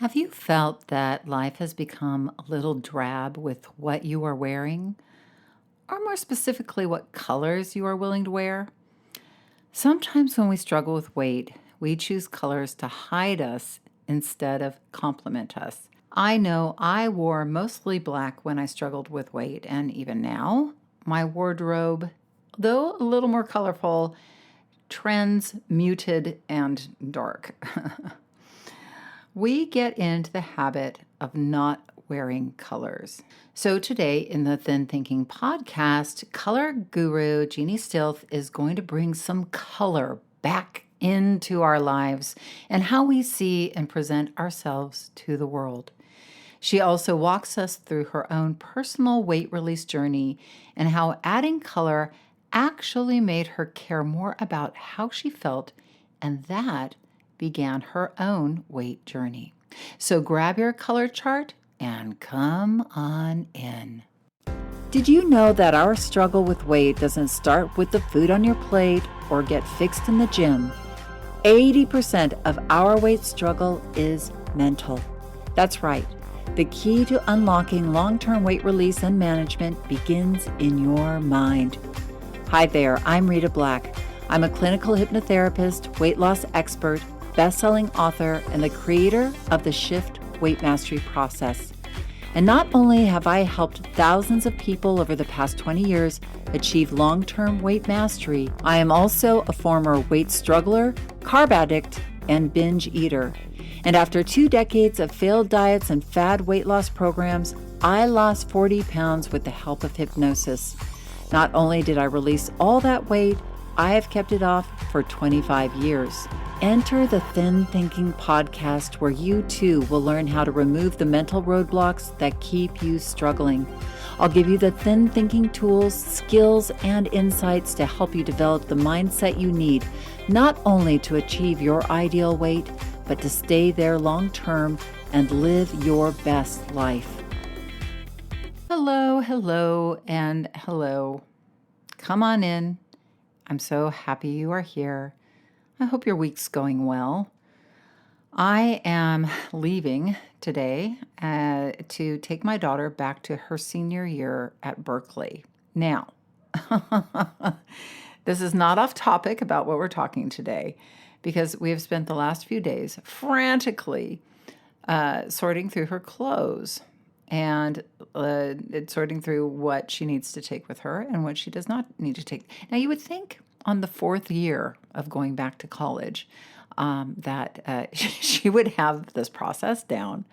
Have you felt that life has become a little drab with what you are wearing? Or more specifically, what colors you are willing to wear? Sometimes when we struggle with weight, we choose colors to hide us instead of complement us. I know I wore mostly black when I struggled with weight, and even now, my wardrobe, though a little more colorful, trends muted and dark. We get into the habit of not wearing colors. So today in the Thin Thinking podcast, Color Guru Jeannie Stilth is going to bring some color back into our lives and how we see and present ourselves to the world. She also walks us through her own personal weight release journey and how adding color actually made her care more about how she felt, and that began her own weight journey. So grab your color chart and come on in. Did you know that our struggle with weight doesn't start with the food on your plate or get fixed in the gym? 80% of our weight struggle is mental. That's right. The key to unlocking long-term weight release and management begins in your mind. Hi there, I'm Rita Black. I'm a clinical hypnotherapist, weight loss expert, best-selling author, and the creator of the Shift Weight Mastery process. And not only have I helped thousands of people over the past 20 years achieve long-term weight mastery, I am also a former weight struggler, carb addict, and binge eater. And after 2 decades of failed diets and fad weight loss programs, I lost 40 pounds with the help of hypnosis. Not only did I release all that weight, I have kept it off for 25 years. Enter the Thin Thinking podcast, where you too will learn how to remove the mental roadblocks that keep you struggling. I'll give you the thin thinking tools, skills, and insights to help you develop the mindset you need, not only to achieve your ideal weight, but to stay there long term and live your best life. Hello, and hello. Come on in. I'm so happy you are here. I hope your week's going well. I am leaving today to take my daughter back to her senior year at Berkeley. Now, this is not off topic about what we're talking today, because we have spent the last few days frantically sorting through her clothes and sorting through what she needs to take with her and what she does not need to take. Now, you would think on the 4th year of going back to college that she would have this process down.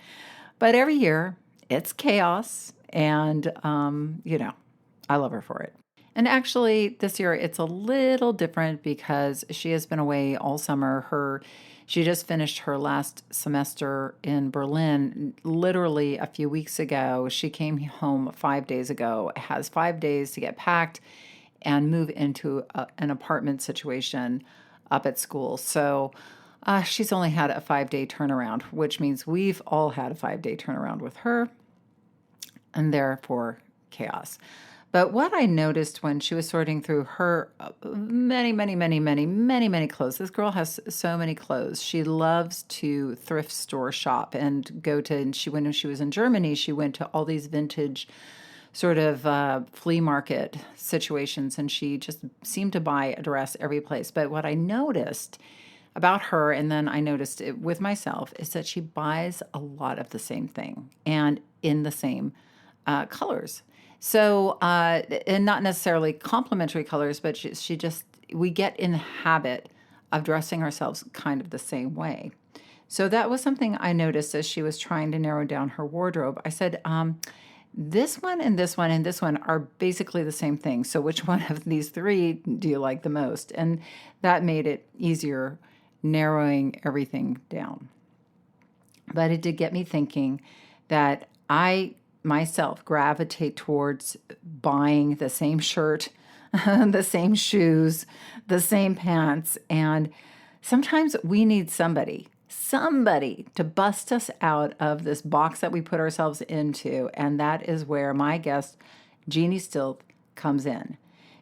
But every year, it's chaos, and, I love her for it. And actually, this year, it's a little different because she has been away all summer. She just finished her last semester in Berlin literally a few weeks ago. She came home 5 days ago, has 5 days to get packed and move into an apartment situation up at school. So she's only had a 5-day turnaround, which means we've all had a 5-day turnaround with her, and therefore chaos. But what I noticed when she was sorting through her many clothes, this girl has so many clothes. She loves to thrift store shop and when she was in Germany, she went to all these vintage sort of flea market situations, and she just seemed to buy a dress every place. But what I noticed about her, and then I noticed it with myself, is that she buys a lot of the same thing and in the same colors. So, and not necessarily complementary colors, but we get in the habit of dressing ourselves kind of the same way. So that was something I noticed as she was trying to narrow down her wardrobe. I said, this one and this one and this one are basically the same thing. So which one of these 3 do you like the most? And that made it easier narrowing everything down. But it did get me thinking that I myself gravitate towards buying the same shirt, the same shoes, the same pants. And sometimes we need somebody to bust us out of this box that we put ourselves into. And that is where my guest, Jeannie Stilth, comes in.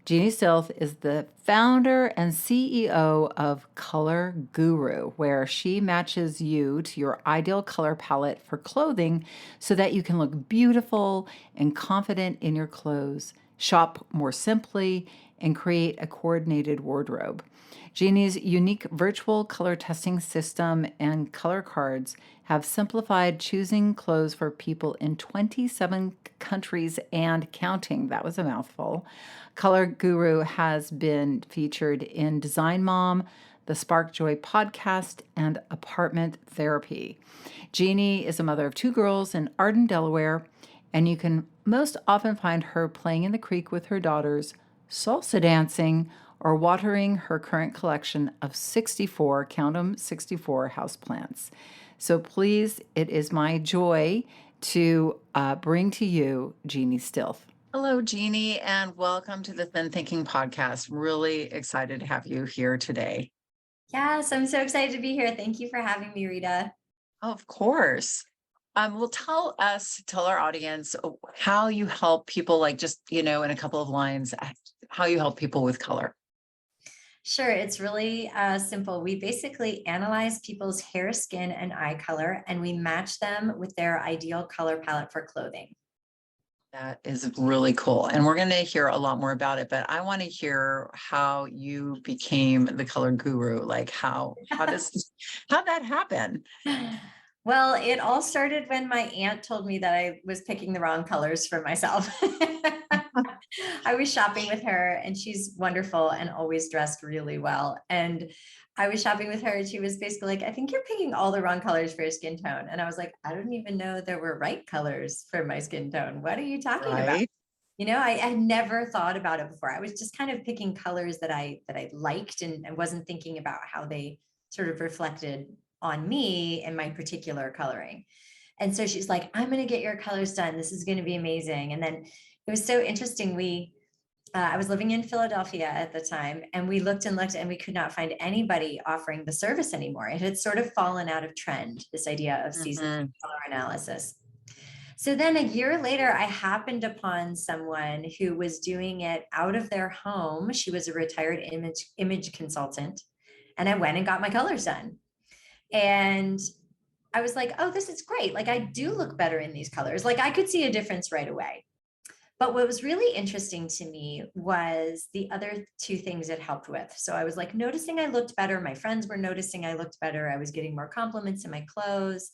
Jeannie Stilth is the founder and CEO of Color Guru, where she matches you to your ideal color palette for clothing so that you can look beautiful and confident in your clothes, shop more simply, and create a coordinated wardrobe. Jeannie's unique virtual color testing system and color cards have simplified choosing clothes for people in 27 countries and counting. That was a mouthful. Color Guru has been featured in Design Mom, the Spark Joy podcast, and Apartment Therapy. Jeannie is a mother of two girls in Arden, Delaware, and you can most often find her playing in the creek with her daughters, salsa dancing, or watering her current collection of 64, count them, 64 houseplants. So please, it is my joy to bring to you Jeannie Stilth. Hello, Jeannie, and welcome to the Thin Thinking podcast. Really excited to have you here today. Yes, I'm so excited to be here. Thank you for having me, Rita. Oh, of course. Well, tell our audience how you help people, like just, in a couple of lines, how you help people with color. Sure, it's really simple. We basically analyze people's hair, skin, and eye color, and we match them with their ideal color palette for clothing. That is really cool. And we're going to hear a lot more about it, but I want to hear how you became the color guru. Like how that happen? Well, it all started when my aunt told me that I was picking the wrong colors for myself. I was shopping with her and she's wonderful and always dressed really well. And I was shopping with her and she was basically like, I think you're picking all the wrong colors for your skin tone. And I was like, I don't even know there were right colors for my skin tone. What are you talking about? I had never thought about it before. I was just kind of picking colors that I liked and wasn't thinking about how they sort of reflected on me and my particular coloring. And so she's like, I'm going to get your colors done. This is going to be amazing. And then it was so interesting. I was living in Philadelphia at the time, and we looked and we could not find anybody offering the service anymore. It had sort of fallen out of trend, this idea of seasonal color analysis. So then a year later, I happened upon someone who was doing it out of their home. She was a retired image consultant, and I went and got my colors done. And I was like, oh, this is great. Like, I do look better in these colors. Like, I could see a difference right away. But what was really interesting to me was the other two things it helped with. So I was like noticing I looked better. My friends were noticing I looked better. I was getting more compliments in my clothes.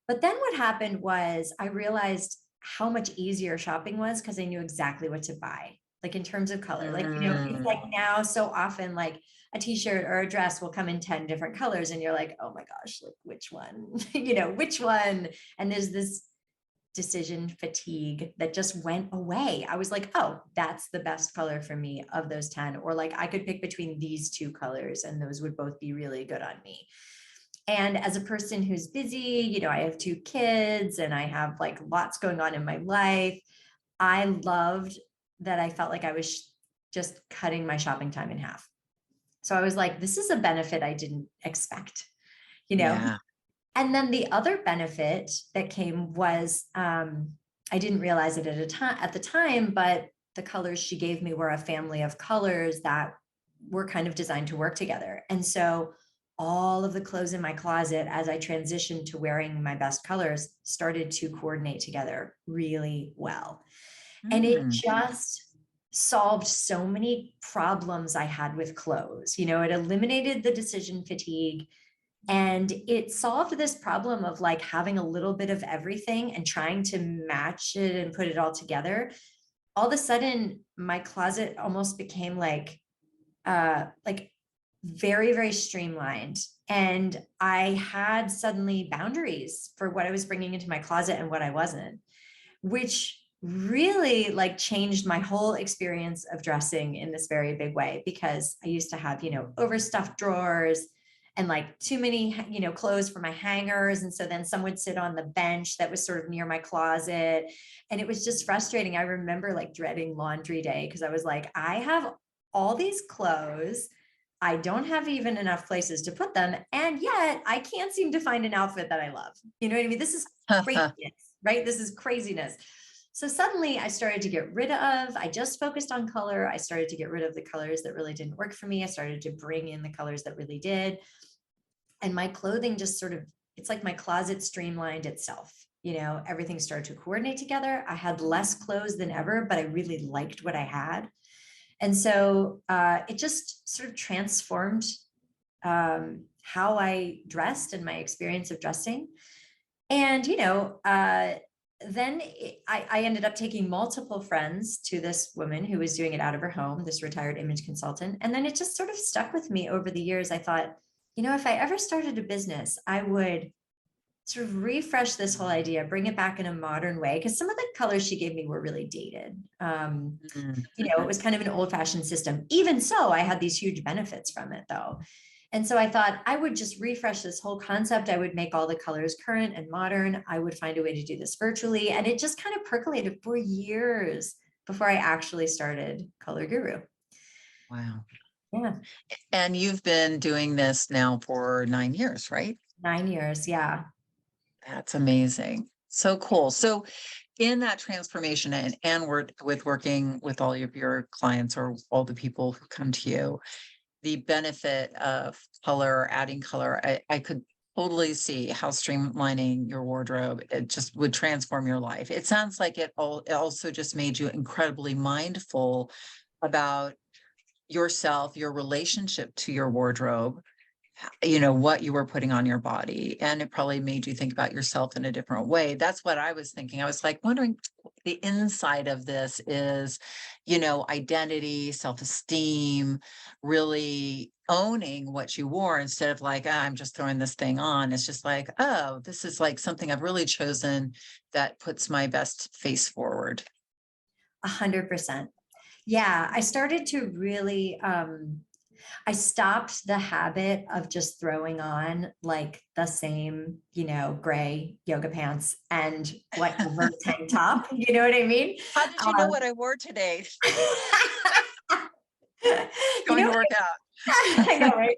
But then what happened was I realized how much easier shopping was because I knew exactly what to buy, like in terms of color. Like, it's like now so often like a t-shirt or a dress will come in 10 different colors and you're like, oh my gosh, like which one, which one? And there's this decision fatigue that just went away. I was like, oh, that's the best color for me of those 10. Or like I could pick between these two colors and those would both be really good on me. And as a person who's busy, I have two kids and I have like lots going on in my life. I loved that I felt like I was just cutting my shopping time in half. So I was like, this is a benefit I didn't expect, Yeah. And then the other benefit that came was I didn't realize it at the time, but the colors she gave me were a family of colors that were kind of designed to work together. And so all of the clothes in my closet, as I transitioned to wearing my best colors, started to coordinate together really well. And it just solved so many problems I had with clothes. It eliminated the decision fatigue. And it solved this problem of like having a little bit of everything and trying to match it and put it all together. All of a sudden, my closet almost became like very, very streamlined. And I had suddenly boundaries for what I was bringing into my closet and what I wasn't, which really like changed my whole experience of dressing in this very big way, because I used to have, overstuffed drawers and like too many, clothes for my hangers. And so then some would sit on the bench that was sort of near my closet. And it was just frustrating. I remember like dreading laundry day because I was like, I have all these clothes. I don't have even enough places to put them. And yet I can't seem to find an outfit that I love. You know what I mean? This is craziness, right? This is craziness. So suddenly I started to get rid of, I just focused on color. I started to get rid of the colors that really didn't work for me. I started to bring in the colors that really did. And my clothing just sort of, it's like my closet streamlined itself. You know, everything started to coordinate together. I had less clothes than ever, but I really liked what I had. And so it just sort of transformed how I dressed and my experience of dressing. And, then I ended up taking multiple friends to this woman who was doing it out of her home, this retired image consultant. And then it just sort of stuck with me over the years. I thought, if I ever started a business, I would sort of refresh this whole idea, bring it back in a modern way. Because some of the colors she gave me were really dated. Mm. It was kind of an old fashioned system. Even so, I had these huge benefits from it though. And so I thought I would just refresh this whole concept. I would make all the colors current and modern. I would find a way to do this virtually. And it just kind of percolated for years before I actually started Color Guru. Wow. Yeah. And you've been doing this now for 9 years, right? 9 years. Yeah. That's amazing. So cool. So in that transformation and with working with all of your clients or all the people who come to you, the benefit of color, adding color, I could totally see how streamlining your wardrobe, it just would transform your life. It sounds like it also just made you incredibly mindful about yourself, your relationship to your wardrobe, what you were putting on your body. And it probably made you think about yourself in a different way. That's what I was thinking. I was like wondering, the inside of this is, identity, self-esteem, really owning what you wore instead of like, "Ah, I'm just throwing this thing on." It's just like, oh, this is like something I've really chosen that puts my best face forward. 100%. Yeah. I started to really, I stopped the habit of just throwing on like the same, gray yoga pants and whatever tank top. You know what I mean? How did you know what I wore today? You Going know, to work out. I know, right?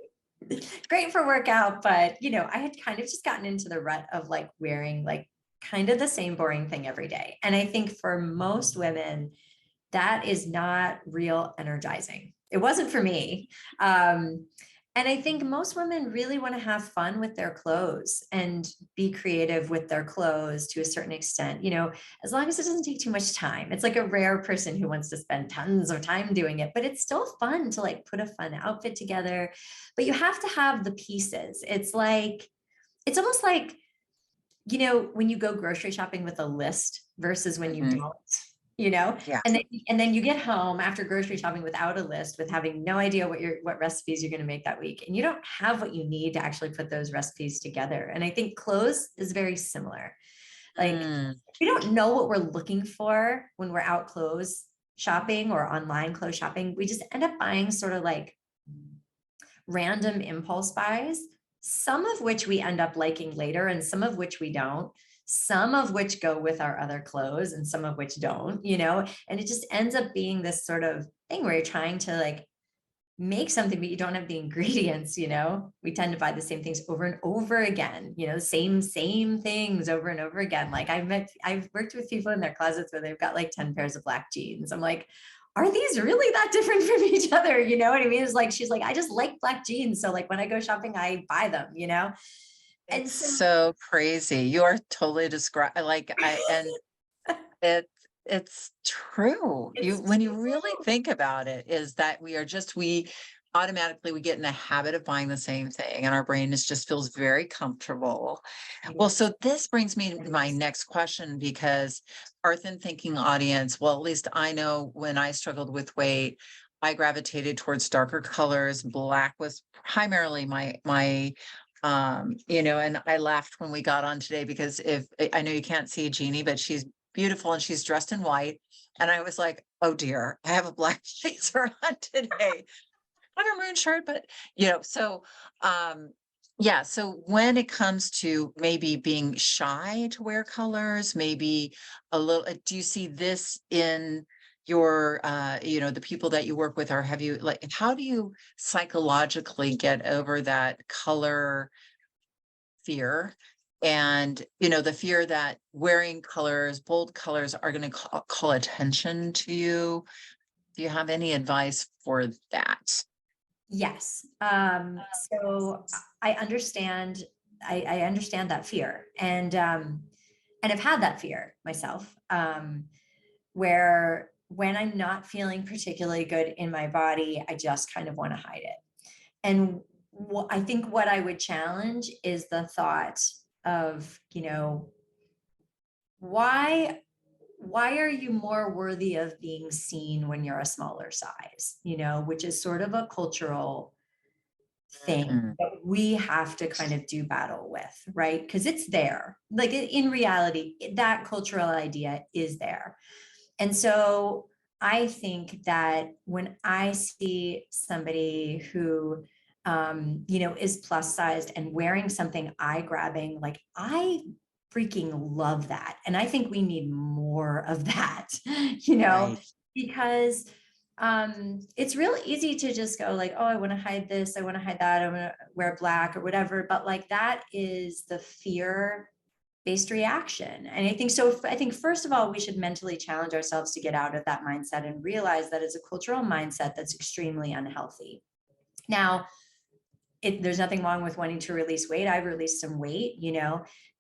Great for workout, but I had kind of just gotten into the rut of like wearing like kind of the same boring thing every day. And I think for most women, that is not real energizing. It wasn't for me. And I think most women really want to have fun with their clothes and be creative with their clothes to a certain extent, as long as it doesn't take too much time. It's like a rare person who wants to spend tons of time doing it, but it's still fun to like put a fun outfit together. But you have to have the pieces. It's almost like, when you go grocery shopping with a list versus when you Mhm. don't, you know, Yeah. and then you get home after grocery shopping without a list, with having no idea what recipes you're going to make that week. And you don't have what you need to actually put those recipes together. And I think clothes is very similar. Like Mm. we don't know what we're looking for when we're out clothes shopping or online clothes shopping. We just end up buying sort of like random impulse buys, some of which we end up liking later and some of which we don't, some of which go with our other clothes and some of which don't, and it just ends up being this sort of thing where you're trying to like make something, but you don't have the ingredients, we tend to buy the same things over and over again, same things over and over again. Like I've worked with people in their closets where they've got like 10 pairs of black jeans. I'm like, are these really that different from each other? You know what I mean? It's like, she's like, I just like black jeans. So like when I go shopping, I buy them. And It's so so crazy. You are totally and it it's true. it's When you really true. think about it, is that we automatically we get in the habit of buying the same thing and our brain just feels very comfortable. Well, Yes, so this brings me it to my is. next question because our thinking audience, well, at least I know when I struggled with weight, I gravitated towards darker colors. Black was primarily and I laughed when we got on today because if I know you can't see Jeannie, but she's beautiful and she's dressed in white. And I was like, oh dear, I have a black blazer on today. I have a maroon shirt, but um, yeah. So when it comes to maybe being shy to wear colors, maybe a little, do you see this in your, the people that you work with, or have you like, how do you psychologically get over that color fear And, the fear that wearing colors, bold colors are going to call attention to you. Do you have any advice for that? Yes. So I understand, I understand that fear. And I've had that fear myself, where when I'm not feeling particularly good in my body, I just kind of want to hide it. And I think what I would challenge is the thought of, why are you more worthy of being seen when you're a smaller size, which is sort of a cultural thing Mm, that we have to kind of do battle with, right? Because it's there. Like in reality, that cultural idea is there. And so I think that when I see somebody who, is plus sized and wearing something eye grabbing, like I freaking love that. And I think we need more of that, right. because it's real easy to just go like, oh, I want to hide this, I want to hide that, I want to wear black or whatever. But like that is the fear based reaction. And I think so. I think, first of all, we should mentally challenge ourselves to get out of that mindset and realize that it's a cultural mindset that's extremely unhealthy. Now, there's nothing wrong with wanting to release weight. I've released some weight,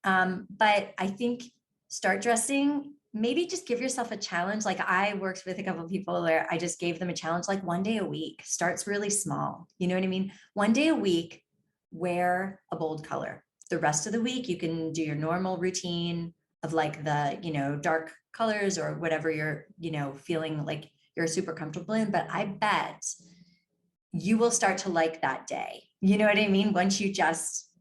but I think start dressing. Maybe just give yourself a challenge. Like I worked with a couple of people where I just gave them a challenge, like one day a week. Starts really small. You know what I mean? One day a week, wear a bold color. The rest of the week, you can do your normal routine of like the, dark colors or whatever you're, feeling like you're super comfortable in. But I bet you will start to like that day. You know what I mean? Once you just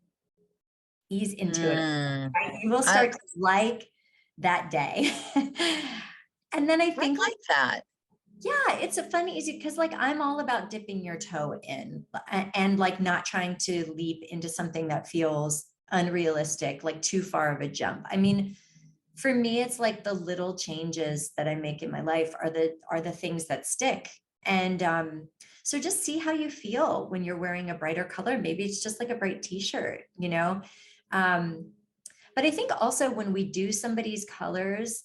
ease into it, Mm, right? You will I start to like that day. And then I I think like, like that. yeah, it's a fun, easy, because like I'm all about dipping your toe in and like not trying to leap into something that feels unrealistic, like too far of a jump. I mean, for me, it's like the little changes that I make in my life are the things that stick. And so just see how you feel when you're wearing a brighter color. Maybe it's just like a bright t-shirt, Um, but I think also when we do somebody's colors,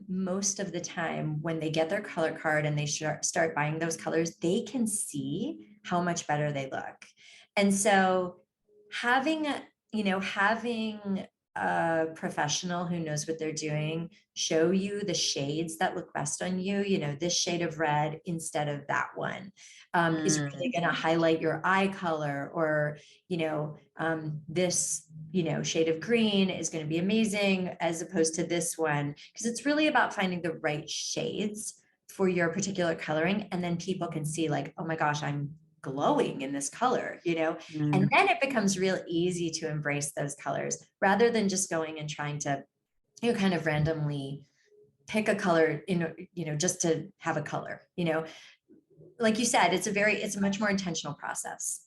most of the time when they get their color card and they start buying those colors, they can see how much better they look. And so having, having a professional who knows what they're doing show you the shades that look best on you, this shade of red instead of that one, is really Mm, going to highlight your eye color, or this shade of green is going to be amazing as opposed to this one, because it's really about finding the right shades for your particular coloring. And then people can see like, oh my gosh, I'm glowing in this color, and mm. then it becomes real easy to embrace those colors rather than just going and trying to, kind of randomly pick a color, just to have a color, like you said, it's a much more intentional process.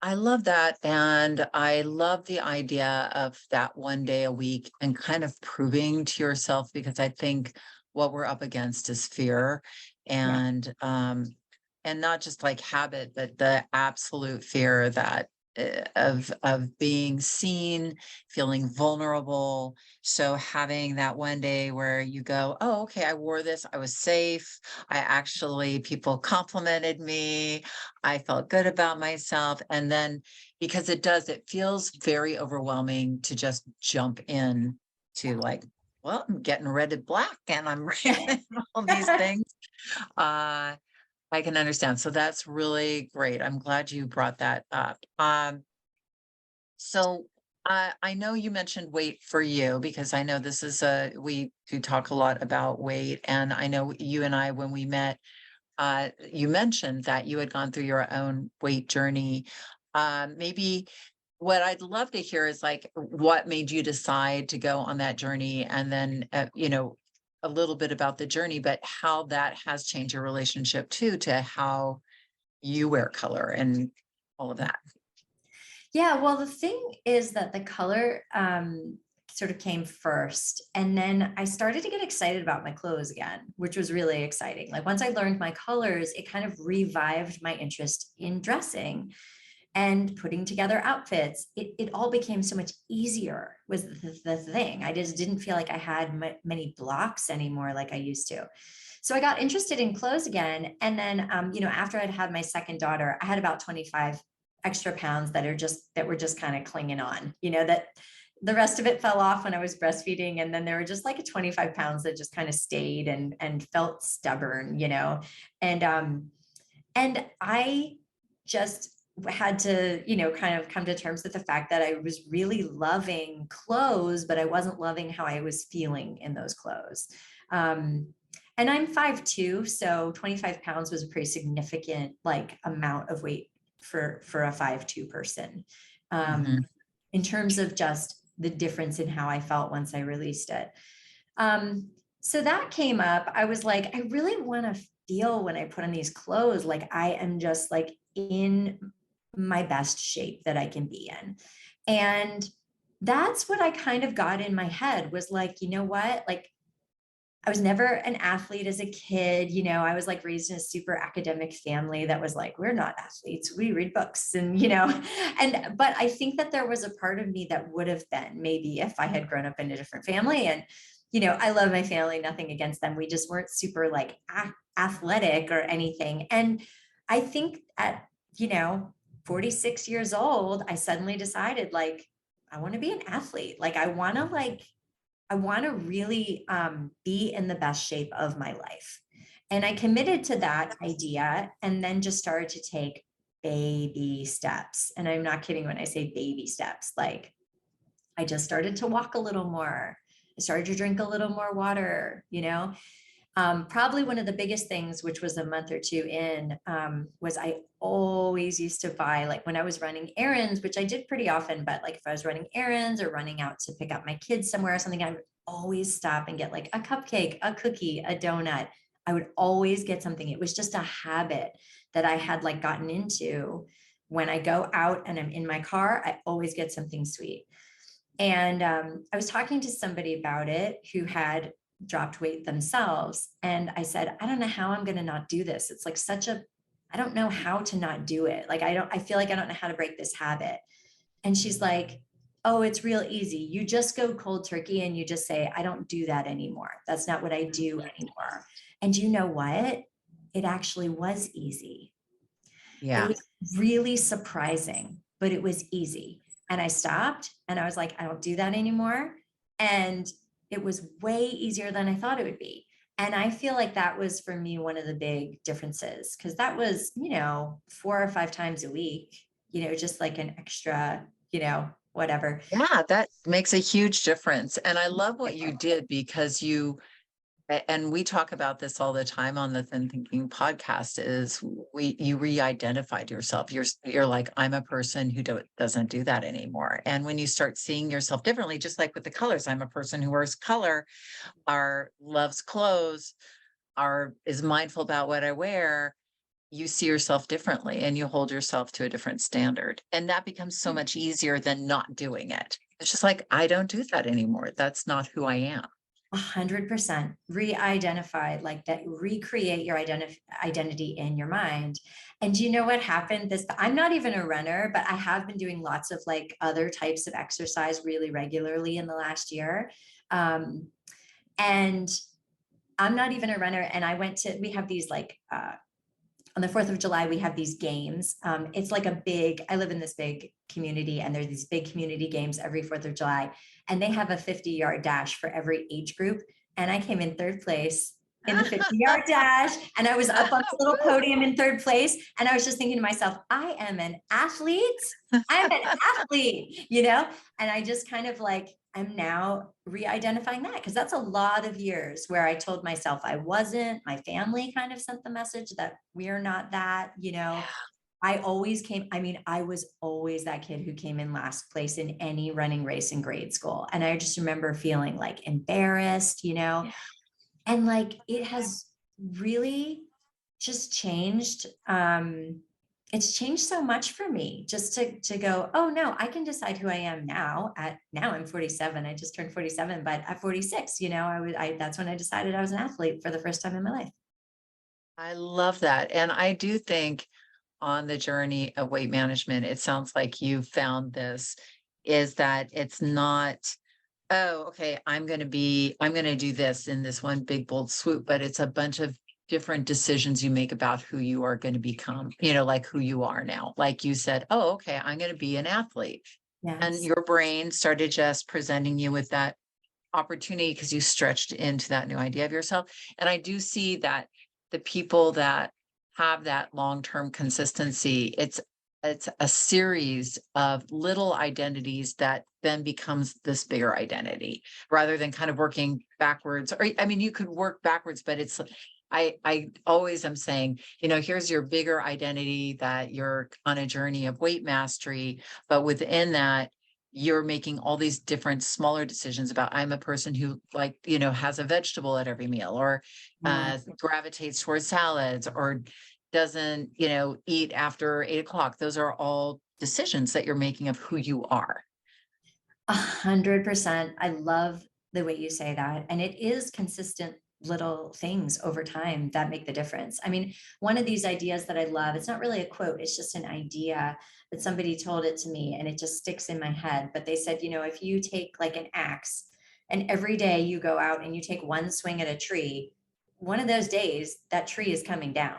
I love that. And I love the idea of that one day a week and kind of proving to yourself, because I think what we're up against is fear, Yeah. and not just like habit, but the absolute fear that of being seen, feeling vulnerable. So having that one day where you go, oh, okay, I wore this, I was safe. People complimented me. I felt good about myself. And then because it feels very overwhelming to just jump in to like, well, I'm getting red and black and I'm wearing all these things. Uh, I can understand. So that's really great. I'm glad you brought that up. So I know you mentioned weight for you, because I know this is we do talk a lot about weight. And I know you and I, when we met, you mentioned that you had gone through your own weight journey. Maybe what I'd love to hear is like, what made you decide to go on that journey? And then, a little bit about the journey, but how that has changed your relationship too, to how you wear color and all of that. Yeah, well, the thing is that the color sort of came first. And then I started to get excited about my clothes again, which was really exciting. Like once I learned my colors, it kind of revived my interest in dressing. and putting together outfits. It all became so much easier was the thing. I just didn't feel like I had many blocks anymore like I used to. So I got interested in clothes again. And then, after I'd had my second daughter, I had about 25 extra pounds that were just kind of clinging on, that the rest of it fell off when I was breastfeeding. And then there were just like 25 pounds that just kind of stayed and felt stubborn, and I just had to, kind of come to terms with the fact that I was really loving clothes, but I wasn't loving how I was feeling in those clothes. And I'm 5'2", so 25 pounds was a pretty significant amount of weight for a 5'2" person. Mhm. In terms of just the difference in how I felt once I released it. So that came up. I was like, I really want to feel when I put on these clothes, like I am just like in my best shape that I can be in. And that's what I kind of got in my head was like, you know what? Like I was never an athlete as a kid. I was like raised in a super academic family that was like, we're not athletes, we read books but I think that there was a part of me that would have been maybe if I had grown up in a different family. And, I love my family, nothing against them. We just weren't super like athletic or anything. And I think at, 46 years old, I suddenly decided like, I want to be an athlete. Like I want to really be in the best shape of my life. And I committed to that idea and then just started to take baby steps. And I'm not kidding when I say baby steps. Like I just started to walk a little more. I started to drink a little more water, Probably one of the biggest things, which was a month or two in, was I always used to buy, like when I was running errands, which I did pretty often, but like if I was running errands or running out to pick up my kids somewhere or something, I would always stop and get like a cupcake, a cookie, a donut. I would always get something. It was just a habit that I had like gotten into. When I go out and I'm in my car, I always get something sweet. And I was talking to somebody about it who had dropped weight themselves. And I said, I don't know how I'm going to not do this. It's like I don't know how to not do it. Like, I feel like I don't know how to break this habit. And she's like, oh, it's real easy. You just go cold turkey and you just say, I don't do that anymore. That's not what I do anymore. And you know what? It actually was easy. It Yeah. was really surprising, but it was easy. And I stopped and I was like, I don't do that anymore. And it was way easier than I thought it would be. And I feel like that was for me one of the big differences because that was, 4 or 5 times a week, just like an extra, whatever. Yeah, that makes a huge difference. And I love what you did because and we talk about this all the time on the Thin Thinking podcast is you re-identified yourself. You're like, I'm a person who doesn't do that anymore. And when you start seeing yourself differently, just like with the colors, I'm a person who wears color, loves clothes, is mindful about what I wear. You see yourself differently and you hold yourself to a different standard. And that becomes so much easier than not doing it. It's just like, I don't do that anymore. That's not who I am. 100% re-identify, like that, recreate your identity in your mind. And do you know what happened I'm not even a runner, but I have been doing lots of like other types of exercise really regularly in the last year. And I'm not even a runner. And we have these like, on the 4th of July, we have these games. It's like I live in this big community and there's these big community games every 4th of July. And they have a 50-yard dash for every age group. And I came in 3rd place in the 50-yard dash. And I was up on the little podium in 3rd place. And I was just thinking to myself, I am an athlete. I'm an athlete, And I just kind of like, I'm now re-identifying that because that's a lot of years where I told myself I wasn't. My family kind of sent the message that we're not that, I always I was always that kid who came in last place in any running race in grade school. And I just remember feeling like embarrassed, and like it has really just changed. It's changed so much for me just to go, oh no, I can decide who I am now. Now I'm 47. I just turned 47, but at 46, that's when I decided I was an athlete for the first time in my life. I love that. And I do think on the journey of weight management, it sounds like you found this, is that it's not, oh, okay, I'm gonna do this in this one big bold swoop, but it's a bunch of different decisions you make about who you are going to become, like who you are now. Like you said, oh, okay, I'm going to be an athlete. And Yes. your brain started just presenting you with that opportunity because you stretched into that new idea of yourself. And I do see that the people that have that long-term consistency, it's a series of little identities that then becomes this bigger identity rather than kind of working backwards. Or I mean, you could work backwards, but it's I always am saying, here's your bigger identity that you're on a journey of weight mastery, but within that you're making all these different smaller decisions about I'm a person who has a vegetable at every meal or Mm. gravitates towards salads or doesn't, eat after 8 o'clock. Those are all decisions that you're making of who you are. 100%. I love the way you say that. And it is consistent little things over time that make the difference. I mean, one of these ideas that I love, it's not really a quote, it's just an idea that somebody told it to me and it just sticks in my head. But they said, if you take like an axe and every day you go out and you take one swing at a tree, one of those days that tree is coming down.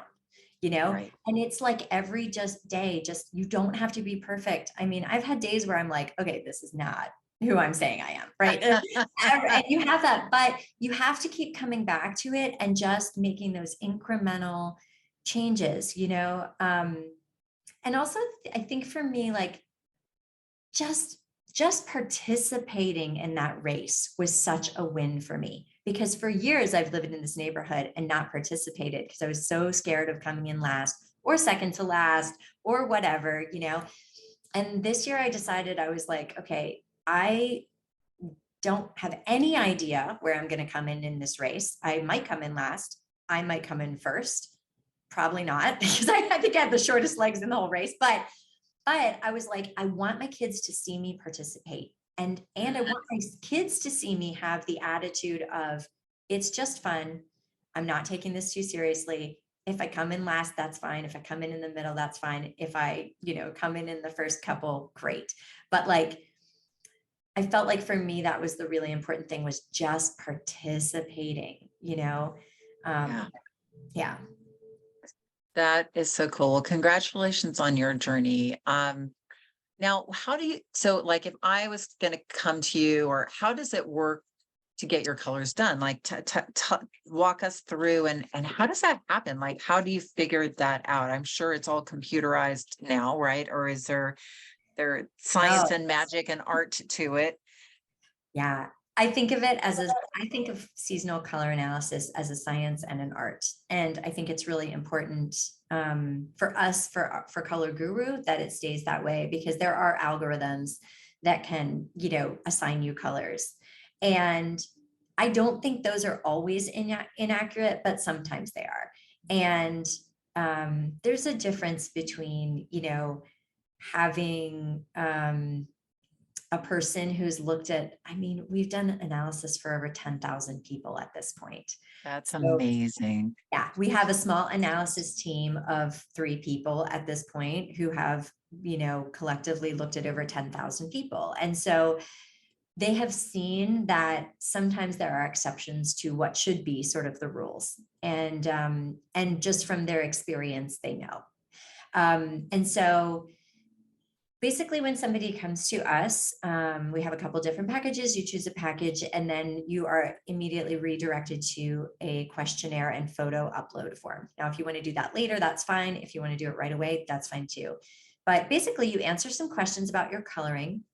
Right. And it's like every just day, just you don't have to be perfect. I mean, I've had days where I'm like, okay, this is not who I'm saying I am, right? And you have that, but you have to keep coming back to it and just making those incremental changes, and also I think for me, like just just participating in that race was such a win for me because for years I've lived in this neighborhood and not participated because I was so scared of coming in last or second to last or whatever, And this year I decided I was like, okay, I don't have any idea where I'm going to come in this race. I might come in last. I might come in first. Probably not because I think I have the shortest legs in the whole race. But I was like, I want my kids to see me participate. And I want my kids to see me have the attitude of it's just fun. I'm not taking this too seriously. If I come in last, that's fine. If I come in the middle, that's fine. If I, come in the first couple, great. But like, I felt like for me, that was the really important thing was just participating. Yeah. Um, yeah. That is so cool. Well, congratulations on your journey. Now, so like if I was going to come to you, or how does it work to get your colors done? Like walk us through and how does that happen? Like, how do you figure that out? I'm sure it's all computerized now, right? Or is there No, science and magic and art to it? yeah. I think of seasonal color analysis as a science and an art. And I think it's really important for us, for Color Guru, that it stays that way because there are algorithms that can, assign you colors. And I don't think those are always inaccurate, but sometimes they are. And there's a difference between, having a person who's looked at, I mean, we've done analysis for over 10,000 people at this point. That's So amazing. yeah, we have a small analysis team of 3 people at this point who have, collectively looked at over 10,000 people. And so they have seen that sometimes there are exceptions to what should be sort of the rules. And just from their experience, they know. And so basically when somebody comes to us, we have a couple different packages. You choose a package and then you are immediately redirected to a questionnaire and photo upload form. Now, if you want to do that later, that's fine. If you want to do it right away, that's fine too. But basically you answer some questions about your coloring,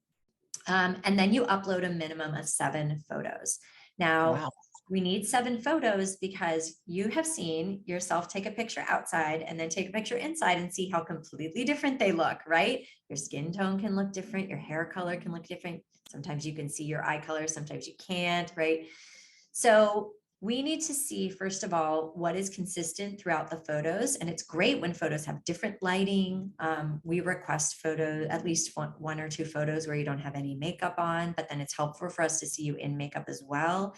and then you upload a minimum of 7 photos. Now, Wow. we need 7 photos because you have seen yourself take a picture outside and then take a picture inside and see how completely different they look, right? Your skin tone can look different. Your hair color can look different. Sometimes you can see your eye color. Sometimes you can't, right? So we need to see, first of all, what is consistent throughout the photos. And it's great when photos have different lighting. We request at least one or 2 photos where you don't have any makeup on, but then it's helpful for us to see you in makeup as well.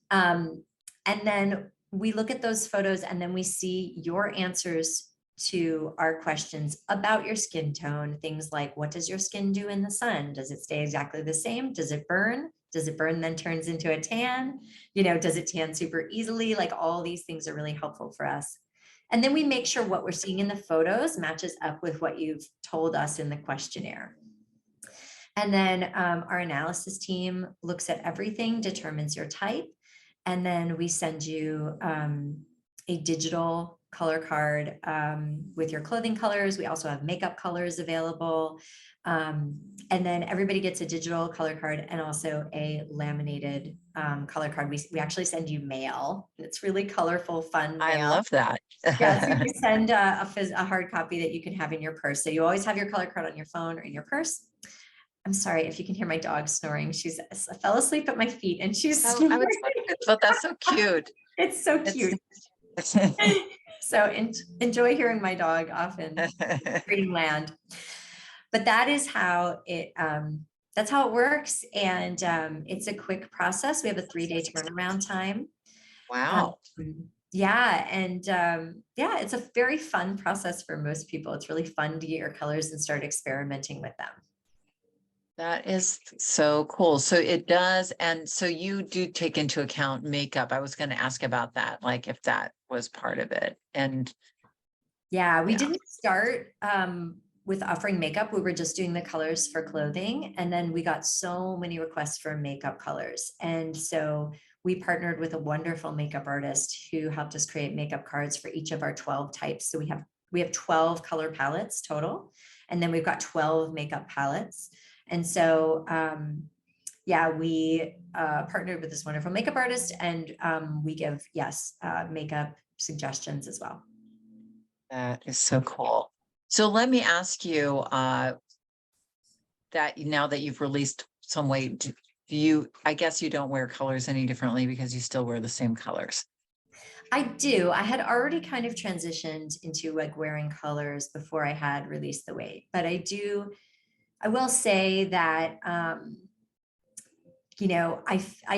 And then we look at those photos and then we see your answers to our questions about your skin tone. Things like, what does your skin do in the sun? Does it stay exactly the same? Does it burn? Does it burn then turns into a tan? Does it tan super easily? Like, all these things are really helpful for us. And then we make sure what we're seeing in the photos matches up with what you've told us in the questionnaire. And then our analysis team looks at everything, determines your type, and then we send you a digital color card with your clothing colors. We also have makeup colors available. And then everybody gets a digital color card and also a laminated color card. We actually send you mail. It's really colorful, fun I mail. love that. Yeah, so we send a hard copy that you can have in your purse. So you always have your color card on your phone or in your purse. I'm sorry if you can hear my dog snoring. She's fell asleep at my feet and she's Oh, I snoring. was wondering, but that's so cute. It's so It's cute. So enjoy hearing my dog off in Greenland. But that is how that's how it works. And it's a quick process. We have a 3-day turnaround time. wow. Yeah. And yeah, it's a very fun process for most people. It's really fun to get your colors and start experimenting with them. That is so cool. So it does. And so you do take into account makeup. I was going to ask about that, like if that was part of it. And yeah, we yeah. didn't start with offering makeup. We were just doing the colors for clothing. And then we got so many requests for makeup colors. And so we partnered with a wonderful makeup artist who helped us create makeup cards for each of our 12 types. So we have 12 color palettes total. And then we've got 12 makeup palettes. And so, yeah, we partnered with this wonderful makeup artist, and we give, makeup suggestions as well. That is so cool. So let me ask you, that now that you've released some weight, do you, I guess you don't wear colors any differently because you still wear the same colors. I do. I had already kind of transitioned into like wearing colors before I had released the weight, but I will say that, I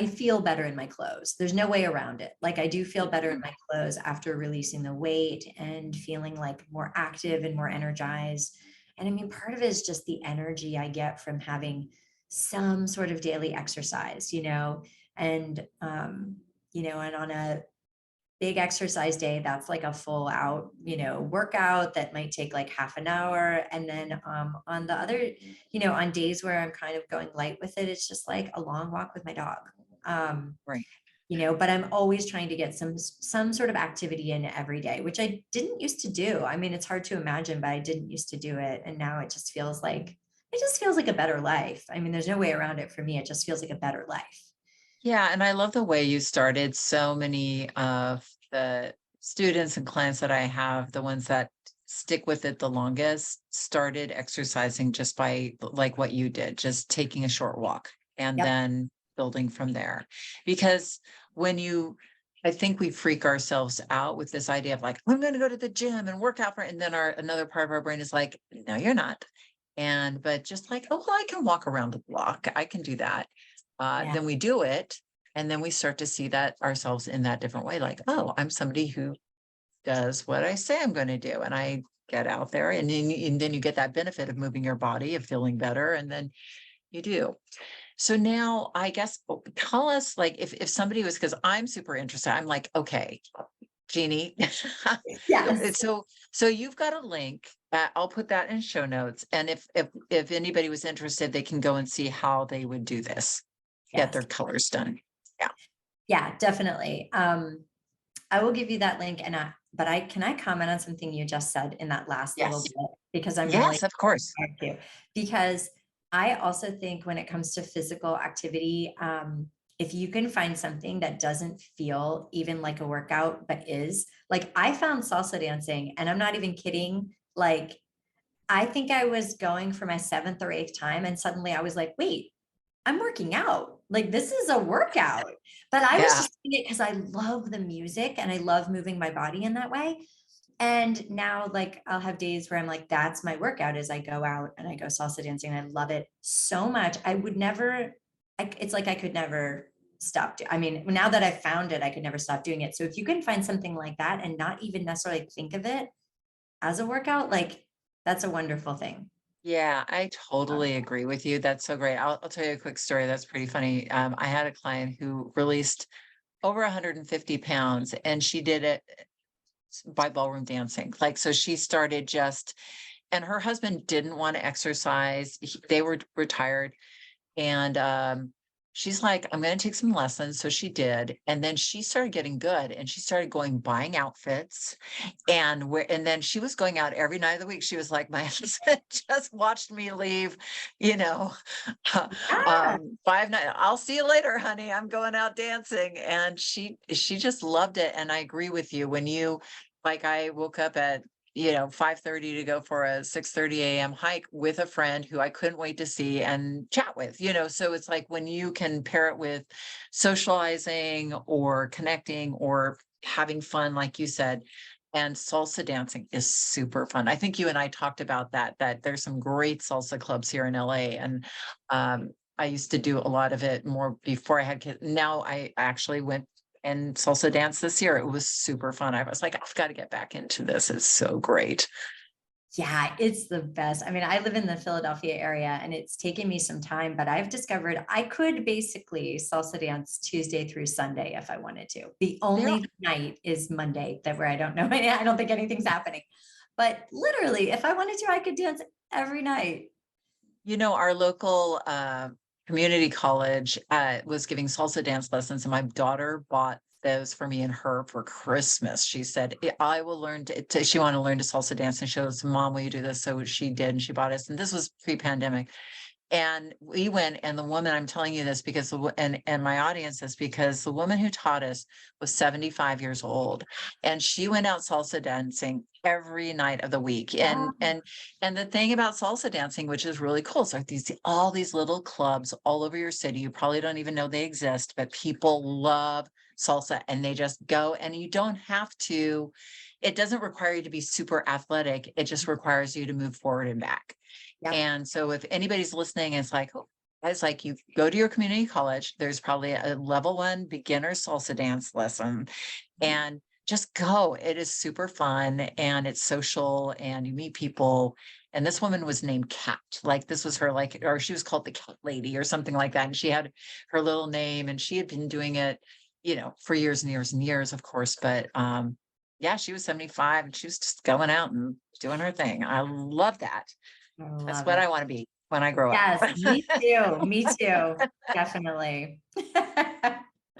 feel better in my clothes. There's no way around it. Like, I do feel better in my clothes after releasing the weight and feeling like more active and more energized. And I mean, part of it is just the energy I get from having some sort of daily exercise, and, and on a big exercise day, that's like a full out, workout that might take like half an hour. And then on the other, on days where I'm kind of going light with it, it's just like a long walk with my dog. Right. But I'm always trying to get some sort of activity in every day, which I didn't used to do. I mean, it's hard to imagine, but I didn't used to do it. And now it just feels like a better life. I mean, there's no way around it for me. It just feels like a better life. Yeah. And I love the way you started. So many of the students and clients that I have, the ones that stick with it the longest, started exercising just by like what you did, just taking a short walk and Yep. then building from there. Because I think we freak ourselves out with this idea of like, I'm going to go to the gym and work out and then another part of our brain is like, no, you're not. But just like, oh, well, I can walk around the block. I can do that. Yeah. Then we do it. And then we start to see that ourselves in that different way. Like, oh, I'm somebody who does what I say I'm going to do. And I get out there and then you get that benefit of moving your body, of feeling better. And then you do. So now I guess tell us, like, if somebody was, because I'm super interested, I'm like, okay, Jeannie. Yes. So you've got a link. I'll put that in show notes. And if anybody was interested, they can go and see how they would do this, get their colors done. Yeah. Yeah, definitely. I will give you that link, but can I comment on something you just said in that last little Yes. bit? Because I'm really Yes, of course. to, because I also think when it comes to physical activity, if you can find something that doesn't feel even like a workout, but is like, I found salsa dancing, and I'm not even kidding. Like, I think I was going for my 7th or 8th time, and suddenly I was like, wait, I'm working out. Like, this is a workout. But I was just doing it because I love the music and I love moving my body in that way. And now, like, I'll have days where I'm like, that's my workout, is I go out and I go salsa dancing. And I love it so much. I would never, it's like I could never stop. I mean, now that I've found it, I could never stop doing it. So if you can find something like that and not even necessarily think of it as a workout, like that's a wonderful thing. Yeah, I totally agree with you. That's so great. I'll tell you a quick story that's pretty funny. I had a client who released over 150 pounds, and she did it by ballroom dancing. Like, so she started just, and her husband didn't want to exercise. They were retired. And she's like, I'm going to take some lessons. So she did. And then she started getting good, and she started going buying outfits. And then she was going out every night of the week. She was like, my husband just watched me leave, you know, Yeah. 5 nights. I'll see you later, honey. I'm going out dancing. And she just loved it. And I agree with you. When you, like, I woke up at 5:30 to go for a 6:30 a.m. hike with a friend who I couldn't wait to see and chat with, so it's like when you can pair it with socializing or connecting or having fun, like you said. And salsa dancing is super fun. I think you and I talked about that there's some great salsa clubs here in LA. And I used to do a lot of it more before I had kids. Now I actually went and salsa dance this year. It was super fun. I was like, I've got to get back into this. It's so great. Yeah, it's the best. I mean, I live in the Philadelphia area and it's taken me some time, but I've discovered I could basically salsa dance Tuesday through Sunday if I wanted to. The There, only night is Monday that where I don't know, I don't think anything's happening. But literally, if I wanted to, I could dance every night. our local community college was giving salsa dance lessons, and my daughter bought those for me and her for Christmas. She said, I will learn she wanted to learn to salsa dance. And she goes, Mom, will you do this? So she did. And she bought us. And this was pre-pandemic. And we went, and the woman, I'm telling you this because and my audience is because the woman who taught us was 75 years old, and she went out salsa dancing every night of the week. Wow. And the thing about salsa dancing, which is really cool, so these all these little clubs all over your city. You probably don't even know they exist, but people love salsa, and they just go, and you don't have to. It doesn't require you to be super athletic. It just requires you to move forward and back. Yep. And so if anybody's listening, it's like, oh, it's like you go to your community college, there's probably a level 1 beginner salsa dance lesson, and just go. It is super fun, and it's social, and you meet people. And this woman was named Cat. Like, this was her, like, or she was called the Cat Lady or something like that. And she had her little name, and she had been doing it, for years and years and years, of course. But yeah, she was 75, and she was just going out and doing her thing. I love that. I That's love what it. I want to be when I grow up. Yes, me too. Me too. Definitely.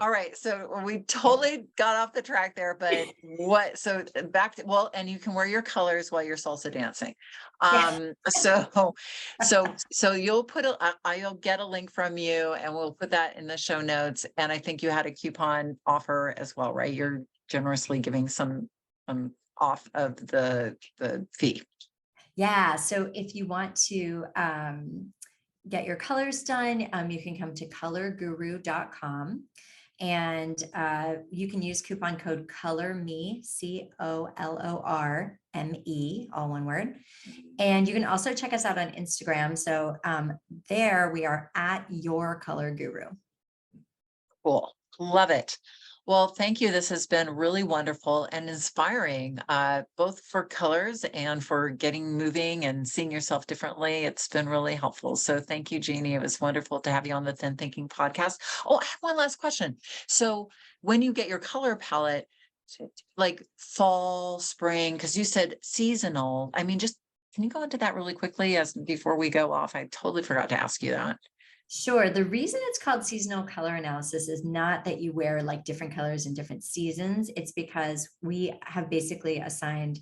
All right. So we totally got off the track there, but so back to, well, and you can wear your colors while you're salsa dancing. Yeah. So you'll I'll get a link from you, and we'll put that in the show notes. And I think you had a coupon offer as well, right? You're generously giving some off of the fee. Yeah. So if you want to get your colors done, you can come to colorguru.com and you can use coupon code COLORME, COLORME, all one word. And you can also check us out on Instagram. So there we are at Your Color Guru. Cool. Love it. Well, thank you. This has been really wonderful and inspiring, both for colors and for getting moving and seeing yourself differently. It's been really helpful. So thank you, Jeannie. It was wonderful to have you on the Thin Thinking podcast. Oh, I have one last question. So when you get your color palette, like fall, spring, because you said seasonal, I mean, just can you go into that really quickly as before we go off? I totally forgot to ask you that. Sure. The reason it's called seasonal color analysis is not that you wear like different colors in different seasons. It's because we have basically assigned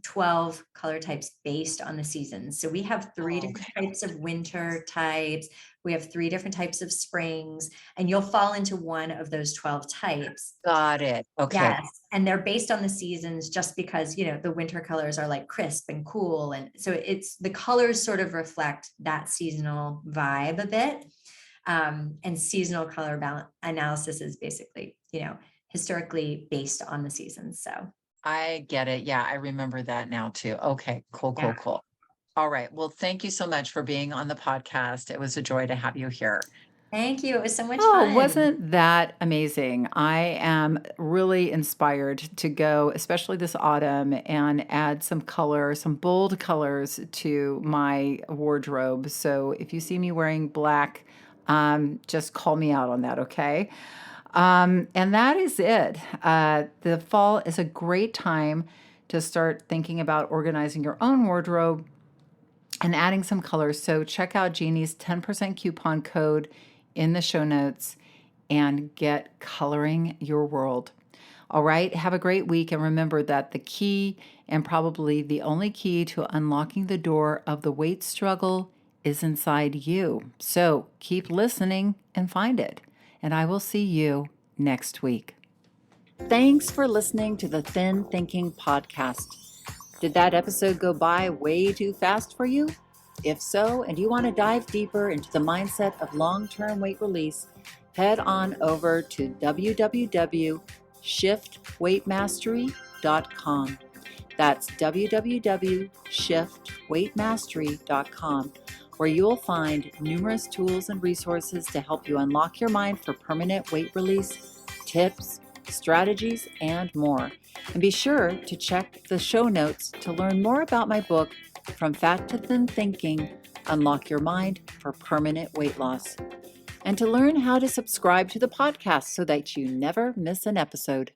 12 color types based on the seasons. So we have three Oh, different okay. types of winter types. We have three different types of springs, and you'll fall into one of those 12 types. Got it. Okay. Yes. And they're based on the seasons just because, the winter colors are like crisp and cool. And so it's the colors sort of reflect that seasonal vibe a bit. And seasonal color analysis is basically, historically based on the seasons. So, I get it. Yeah, I remember that now too. Okay, cool, cool, yeah. cool. All right. Well, thank you so much for being on the podcast. It was a joy to have you here. Thank you. It was so much Oh, fun. wasn't that amazing? I am really inspired to go, especially this autumn, and add some color, some bold colors to my wardrobe. So if you see me wearing black, just call me out on that, okay? And that is it. The fall is a great time to start thinking about organizing your own wardrobe and adding some colors. So check out Jeannie's 10% coupon code in the show notes and get coloring your world. All right, have a great week. And remember that the key, and probably the only key to unlocking the door of the weight struggle, is inside you. So keep listening and find it. And I will see you next week. Thanks for listening to the Thin Thinking Podcast. Did that episode go by way too fast for you? If so, and you want to dive deeper into the mindset of long-term weight release, head on over to www.shiftweightmastery.com. That's www.shiftweightmastery.com, where you'll find numerous tools and resources to help you unlock your mind for permanent weight release, tips, strategies, and more. And be sure to check the show notes to learn more about my book, From Fat to Thin Thinking, Unlock Your Mind for Permanent Weight Loss, and to learn how to subscribe to the podcast so that you never miss an episode.